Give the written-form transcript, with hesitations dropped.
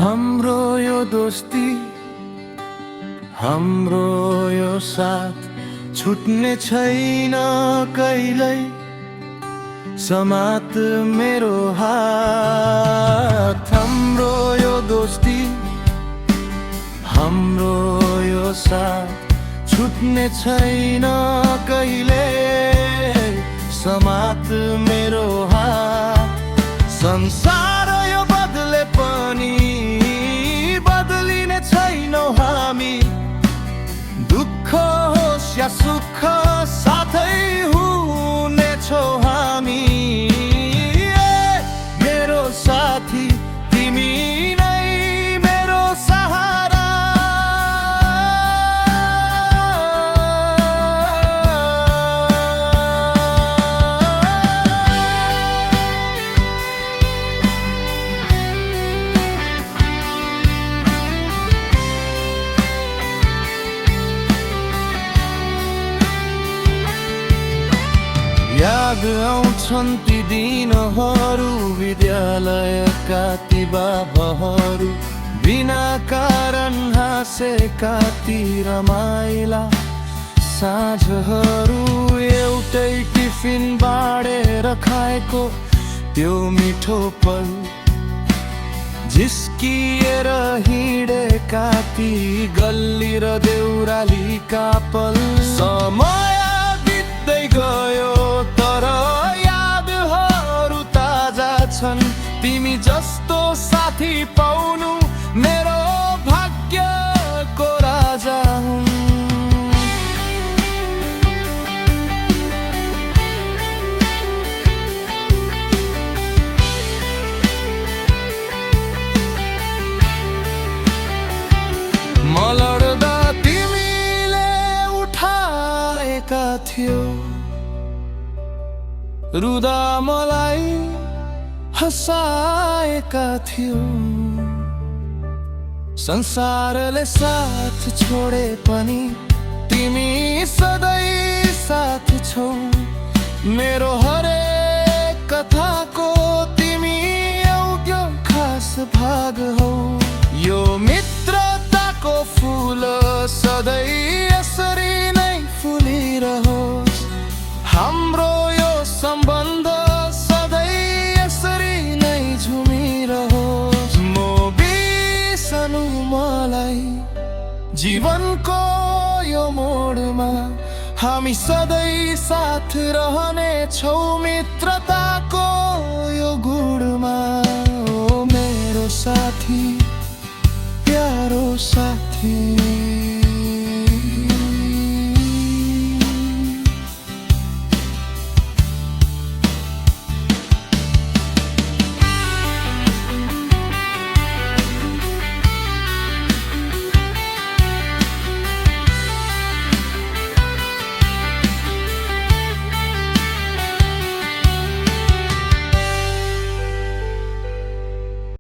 हाम्रो यो दोस्ती, हाम्रो यो साथ छुट्ने छैन कहिल्यै। समात मेरो हात। हाम्रो यो दोस्ती, हाम्रो यो साथ छुट्ने छैन कहिल्यै। समात मेरो हात। संसार यो बदले पनि बदलिने छैनौँ हामी। दुःख होस् या सुख साथै हुनेछौँ हामी। मेरो साथी तिमी नै मेरो सहारा। याद आउँछन् ती दिनहरू, विद्यालयका ती बाबहरू। बिना कारण हाँसेका ती रमाइला साँझहरू। एउटै टिफिन बाँडेर खाएको त्यो मिठो पल। झिस्किएर हिँडेका ती गल्ली र देउरालीका पल। समय बित्दै गयो तर यादहरू ताजा छन्। तिमी जस्तो साथी पाउनु मेरो भाग्यको राजा हुन्। म लड्दा तिमीले उठाएका थियौ, रुदा मलाई हँसाएका थियौ। संसारले साथ छोडे पनि तिमी सधैँ साथ छौ। मेरो हरेक कथाको तिमी एउटा खास भाग हौ। यो मित्रताको फूल सधैँ यसरी नै फुलिरहोस्। हाम्रो यो सम्बन्ध सधैँ यसरी नै झुमिरहोस्। म बिर्सनु मलाई जीवनको यो मोडमा। हामी सधैँ साथ रहनेछौँ मित्रताको यो गुडमा। ओ मेरो साथी, प्यारो साथी।